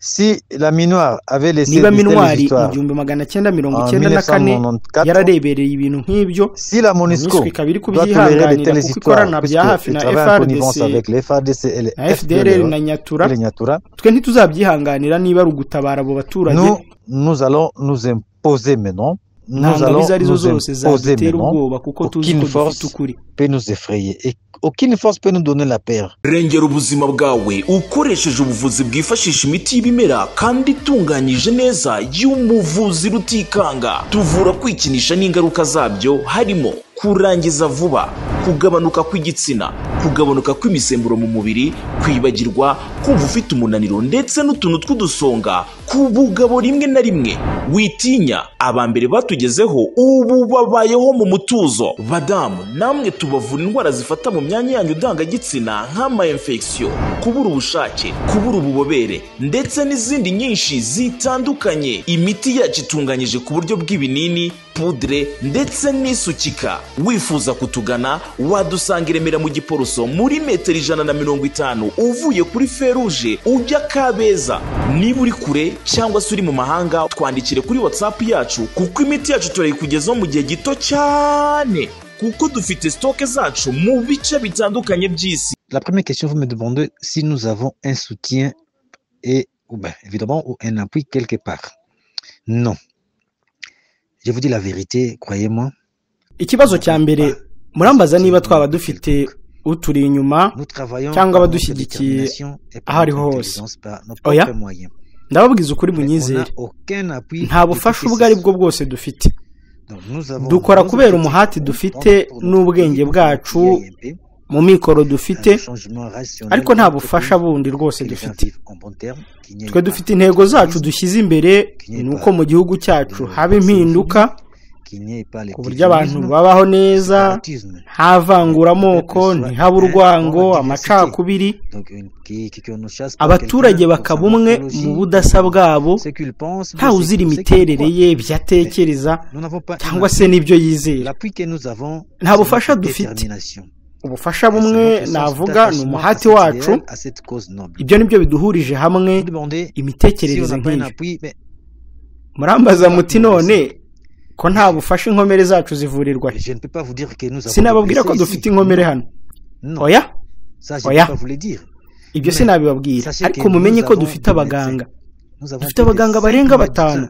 Si la Minuar avait laissé niba exister les Minuar histoires igihumbi magana cyenda mirongo en icyenda na kane 1994, yararebereye ibintu nk'ibyo, si la MONUSCO MONUSCO ikaba iri doit tolérer de kubyihanganira telles kuko histoires, ikorana bya hafi puisqu'il na travaille en connivence FRDC avec les FARDC et les na FDLR FDLR na et Nyatura, les Nyatura, twe ntituzabyihanganira niba ari ugutabara abo baturage. nous allons nous imposer maintenant. Nous ntanga allons bizo arizo nous zose imposer zadutera maintenant. ubwoba kuko tuzi Aucune ko force dufite ukuri. peut nous effrayer et aucune force peut nous donner la paix. rengera ubuzima bwawe ukoresheje ubuvuzi bwifashisha imiti y'ibimera kandi itunganyije neza y'umuvuzi Rutikanga. Tuvura kwikinisha n'ingaruka zabyo, harimo kurangiza vuba, kugabanuka kw'igitsina, kugabanuka kw'imisemburo mu mubiri, kwibagirwa, kumva ufite umunaniro ndetse n'utuntu tw'udusonga ku bugabo rimwe na rimwe. Witinya, abambere batugezeho ubu babayeho mu mutuzo. Badamu, namwe tubavura indwara zifata mu myanya yanyu ndangagitsina nk'ama infection, kubura ubushake, kubura ububobere ndetse n'izindi nyinshi zitandukanye. Imiti yacu itunganyije ku buryo bw'ibinini, pudre ndetse n'isukika. Wifuza kutugana, wadusanga i Remera mu Giporoso muri metero 150 uvuye kuri Feruje ujya Kabeza. Niba uri kure cyangwa se uri mu mahanga, twandikire kuri WhatsApp yacu kuko imiti yacu turayikugezaho mu gihe gito cyane, kuko dufite stock zacu mu bice bitandukanye by'isi. La première question, vous me demandez si nous avons un soutien et évidemment ou un appui quelque part. Non. Je vous dis la vérité, croyez-moi. Ikibazo cya mbere murambaza niba twaba dufite uturi inyuma cyangwa abadushyigikiye aho ariho hose. Oya, ndababwiza ukuri munyizere, nta bufasha ubwo ari bwo bwose dufite. Dukora kubera umuhati dufite n'ubwenge bwacu mu mikoro dufite, ariko nta bufasha bundi rwose dufite. Twe dufite intego zacu dushyize imbere, nuko mu gihugu cyacu haba impinduka ku buryo abantu babaho neza, nta vanguramoko, ntihaba urwango, amacakubiri, abaturage bakaba umwe mu budasa bwabo, ntawe uzira imiterere ye, ibyo atekereza cyangwa se n'ibyo yizera. Nta bufasha dufite. Ubufasha bumwe navuga ni umuhati wacu. Ibyo nibyo biduhurije hamwe, imitekerereze nk'iyo. Murambaza muti none ko nta bufasha inkomere zacu zivurirwa? Sinababwira ko dufite inkomere hano. Oya, ibyo sinabibabwira, ariko mumenye ko dufite abaganga. Dufite abaganga barenga 5,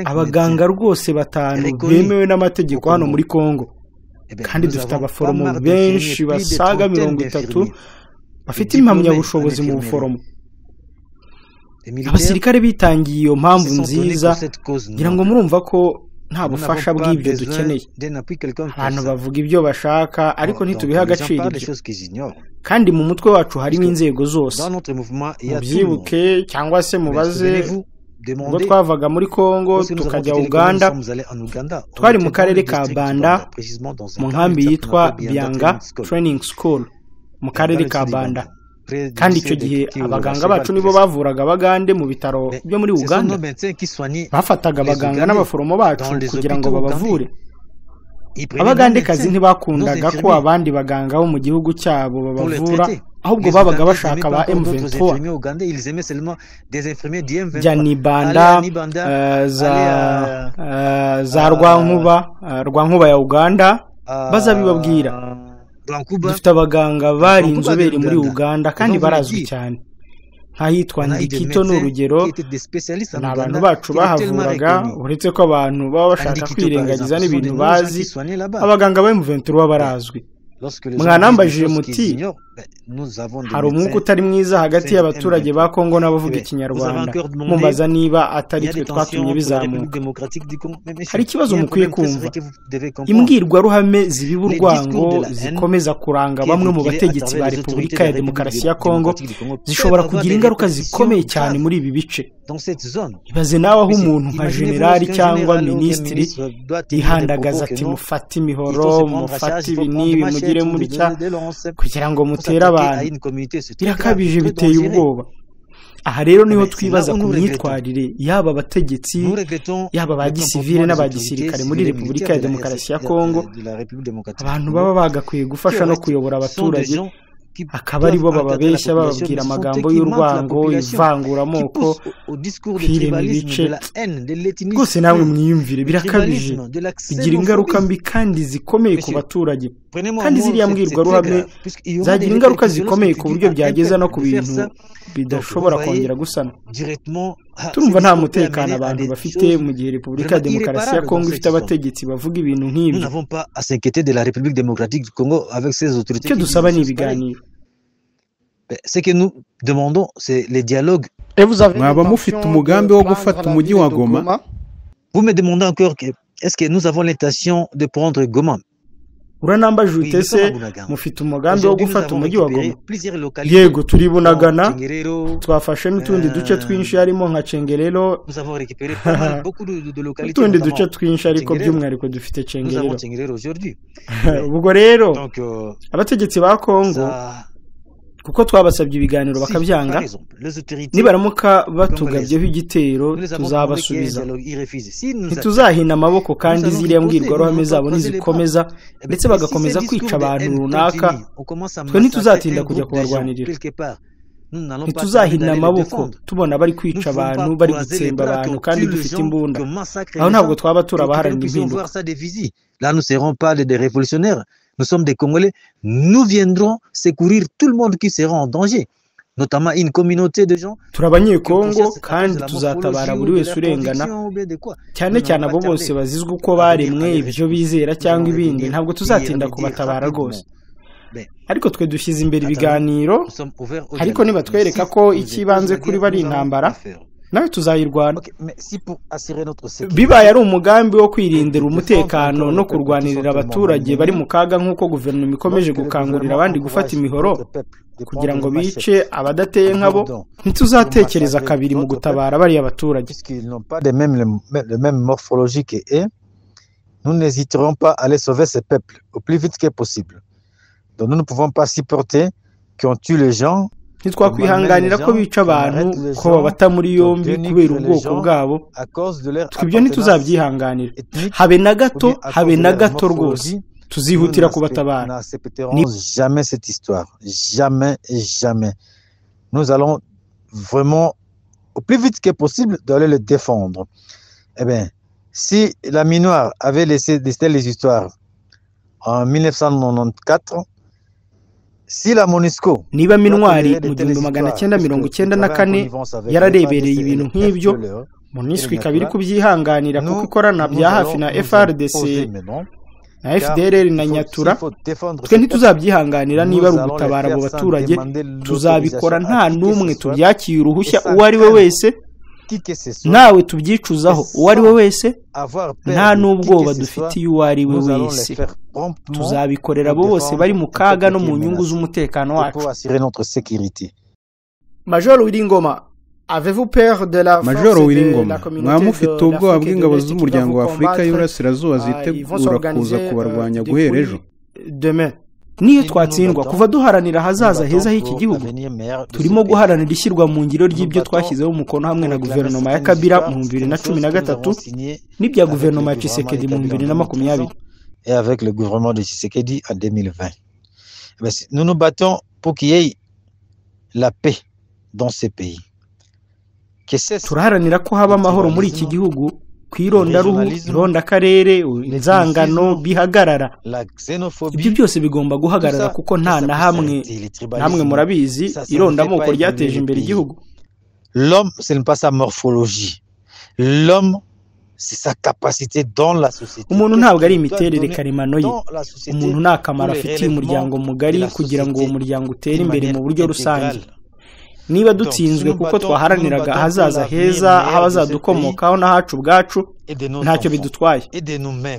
abaganga rwose 5 bemewe n'amategeko hano muri Kongo, kandi dufite abaforomo benshi basaga 30 bafite impamyabushobozi mu buforomo. Abasirikare bitangiye iyo mpamvu nziza, ngira ngo murumva ko nta bufasha bw'ibyo dukeneye. Abantu bavuga ibyo bashaka ariko ntitubiha agaciro ibyo, kandi mu mutwe wacu harimo inzego zose. Mubyibuke cyangwa se mubaze, ubwo twavaga muri Kongo tukajya Uganda, twari mu karere ka Banda mu nkambi yitwa Byanga Training School mu karere ka Banda. Kandi icyo gihe abaganga bacu nibo bavuraga abagande mu bitaro byo muri Uganda. Bafataga abaganga n'abaforomo bacu kugira ngo babavure. Abagandekazi ntibakundaga ko abandi baganga bo mu gihugu cyabo babavura, ahubwo babaga bashaka ba M23 Janibanda za Rwankuba ya Uganda bazabibabwira. Dufite abaganga bari inzobere muri Uganda kandi barazwi cyane, nk'ahitwa Ndikito n'urugero. Ni abantu bacu bahavuraga, uretse ko abantu baba bashaka kwirengagiza n'ibintu bazi, abaganga ba M23 barazwi. Mwanambajije muti hari umwuka utari mwiza hagati y'abaturage ba Kongo n'abavuga ikinyarwanda, mumbaza niba atari twe twatumye bizamuka. Hari ikibazo mukwiye kumva. Imbwirwaruhame zibiba urwango zikomeza kuranga bamwe mu bategetsi ba Repubulika ya Demokarasi ya Kongo zishobora kugira ingaruka zikomeye cyane muri ibi bice. Ibaze nawe aho umuntu nka generali cyangwa minisitiri yihandagaza ati mufate imihoro, mufate ibi n'ibi, mugire mutya kugira ngo mutere abantu. Birakabije, biteye ubwoba. Aha rero niho twibaza ku myitwarire y'aba bategetsi, yaba ba gisivile n'aba gisirikare muri Repubulika ya Demokarasi ya Kongo. Abantu baba bagakwiye gufasha no kuyobora abaturage, akaba ari bo bababeshya bababwira amagambo y'urwango, ivanguramoko, kwirema ibice. Rwose namwe mwiyumvire, birakabije, bigira ingaruka mbi kandi zikomeye ku baturage, kandi ziriya mbwirwaruhame zagira ingaruka zikomeye ku buryo byageza no ku bintu bidashobora kongera gusana. Turumva nta mutekano abantu bafite mu gihe Repubulika ya Demokarasi ya Kongo ifite abategetsi bavuga ibintu nk'ibyo. Icyo dusaba ni ibiganiro. Mwaba mufite umugambi wo gufata umujyi wa Goma? Uranambaje ute se mufite umugambi wo gufata umujyi wa Goma? Yego, turi Bunagana, twafashe n'utundi duce twinshi harimo nka Cengerero, n'utundi duce twinshi ariko by'umwihariko dufite Cengerero. Ubwo rero abategetsi ba Kongo, kuko twabasabye ibiganiro bakabyanga, nibaramuka batugabyeho igitero tuzabasubiza. Ntituzahina amaboko kandi ziriya mbwirwaruhame zabo nizikomeza ndetse bagakomeza kwica abantu runaka, twe ntituzatinda kujya kubarwanirira. Ntituzahina amaboko tubona bari kwica abantu, bari gutsemba abantu kandi dufite imbunda. Aho ntabwo twaba turabaharanira impinduka. Nous sommes des Congolais, nous viendrons secourir tout le monde qui sera en danger, notamment une communauté de gens. Turabanyekongo kandi tuzatabara buri wese urengana, cyane cyane abo bose bazizwe uko baremwe, ibyo bizera cyangwa ibindi. Ntabwo tuzatinda kubatabara rwose. Ariko twe dushyize imbere ibiganiro, ariko nibatwereka ko ikibanze kuri bari intambara, nawe tuzayirwana. Bibaye ari umugambi wo kwirindira umutekano no kurwanirira abaturage bari mu kaga, nk'uko guverinoma ikomeje gukangurira abandi gufata imihoro kugira ngo bice abadateye nkabo, ntituzatekereza kabiri mu gutabara bariya abaturage. Nous n'hésiterons pas à aller sauver ces peuples au plus vite que possible. Donc nous ne pouvons pas supporter qu'on tue les gens. Ntitwakwihanganira ko bica abantu, ko babata muri yombi kubera ubwoko bwabo. Twibyo ntituzabyihanganira habe na gato, habe na gato rwose. Tuzihutira kubatabara. Jamais cette histoire, jamais, jamais. Nous allons vraiment au plus vite que possible d'aller le défendre. Eh bien, si la Minuar avait laissé les histoires en 1994, si la MONUSCO, niba Minwari mu 1994 yararebereye ibintu nk'ibyo, MONUSCO ikaba iri kubyihanganira kuko ikorana bya hafi na FRDC na FDLR na Nyatura, twe ntituzabyihanganira. Niba ari ugutabara abo baturage, tuzabikora nta n'umwe tubyakiye uruhushya uwo ari we wese, nawe tubyicuzaho uwo ari we wese, nta n'ubwoba dufitiye uwo ari we wese. Tuzabikorera abo bose bari mu kaga no mu nyungu z'umutekano wacu. Major Wiringoma, avez-vous peur de la mwamufite ubwoba bw'ingabo z'umuryango wa Afurika y'Uburasirazuba zitegura kuza kubarwanya guhera ejo? Niyo twatsindwa, kuva duharanira ahazaza heza h'iki gihugu, turimo guharanira ishyirwa mu ngiro ry'ibyo twashyizeho umukono hamwe na guverinoma ya Kabila mu 2013 n'ibya guverinoma ya Tshisekedi mu 2020. Et avec le gouvernement de Tshisekedi en 2020. Nous nous battons pour qu'il y ait la paix dans ces pays. Turaharanira ko haba amahoro muri iki gihugu, kwirondaruhu, irondakarere, inzangano bihagarara. Ibyo byose bigomba guhagarara kuko nta na hamwe, namwe murabizi, irondamoko ryateje imbere igihugu. L'homme, ce n'est pas sa morphologie. L'homme, c'est sa capacité dans la société. Umuntu ntabwo ari imiterere karemano ye. Umuntu nta kamaro afitiye umuryango mugari kugira ngo uwo muryango utere imbere mu buryo rusange. Niba dutsinzwe kuko twaharaniraga ahazaza heza h'abazadukomokaho n'ahacu ubwacu, ntacyo bidutwaye.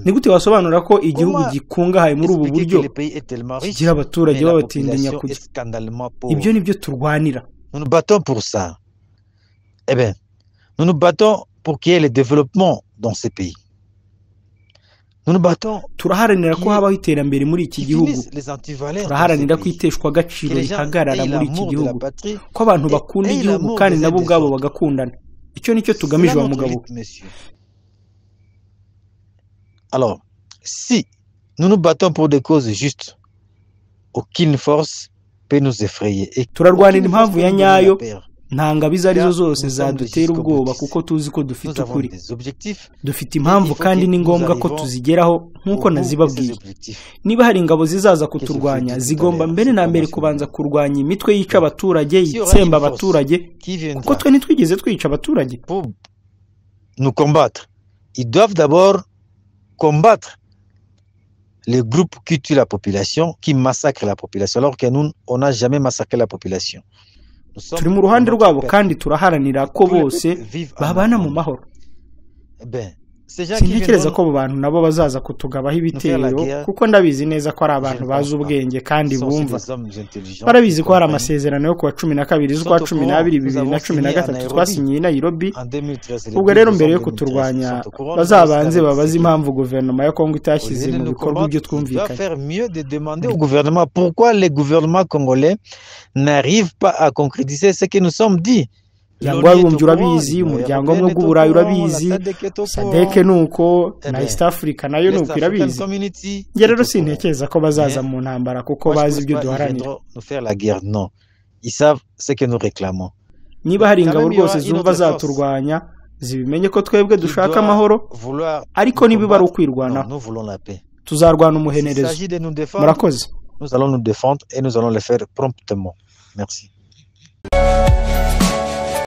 Ni gute wasobanura ko igihugu gikungahaye muri ubu buryo kigira abaturage babatindinya kujya? Ibyo nibyo turwanira. Nous nous battons pour ça. Eh bien, nous nous battons pour qu'il y ait le développement dans ces pays. Turaharanira ko habaho iterambere muri iki gihugu. Turaharanira ko iteshwa agaciro rihagarara muri iki gihugu, ko abantu bakunda igihugu kandi nabo ubwabo bagakundana. Icyo nicyo tugamije wa mugabo. Alors, si nous nous battons pour des causes justes, aucune force peut nous effrayer. Turarwanira impamvu ya nyayo nta ngabo izo arizo zose zadutera ubwoba kuko tuzi ko dufite ukuri. Dufite impamvu kandi ni ngombwa ko tuzigeraho nk'uko nazibabwiye. Niba hari ingabo zizaza kuturwanya zigomba mbere na mbere kubanza kurwanya imitwe yica abaturage yitsemba abaturage kuko twe ntitwigeze twica abaturage. Nous combattre. Ils doivent d'abord combattre les groupes qui tuent la population, qui massacrent la population, alors que nous, on n'a jamais massacré la population. Turi mu ruhande rwabo kandi turaharanira ko bose babana mu mahoro. Sintekereza ko abo bantu nabo bazaza kutugabaho ibitero kuko ndabizi neza ko ari abantu bazi ubwenge kandi bumva. Barabizi ko hari amasezerano yo kuwa 12 z'ukwa 12 2013 twasinyiye i Nairobi. Ubwo rero mbere yo kuturwanya bazabanze babaza impamvu guverinoma ya Kongo itashyize mu bikorwa ibyo twumvikanye. Au gouvernement pourquoi les gouvernements congolais n'arrivent pas à concrétiser ce que nous sommes dit. Umuryango w'abibumbye urabizi, umuryango umwe bw'uburayi urabizi, SADC nuko na East Africa nayo nuko irabizi. Nge rero sintekereza ko bazaza mu ntambara kuko bazi ibyo duharanira. Niba hari ingabo rwose zumva zaturwanya zibimenye ko twebwe dushaka amahoro, ariko niba ari ukwirwanaho tuzarwana umuhenerezo. Murakoze. Nous allons nous défendre et nous allons le faire promptement. Merci.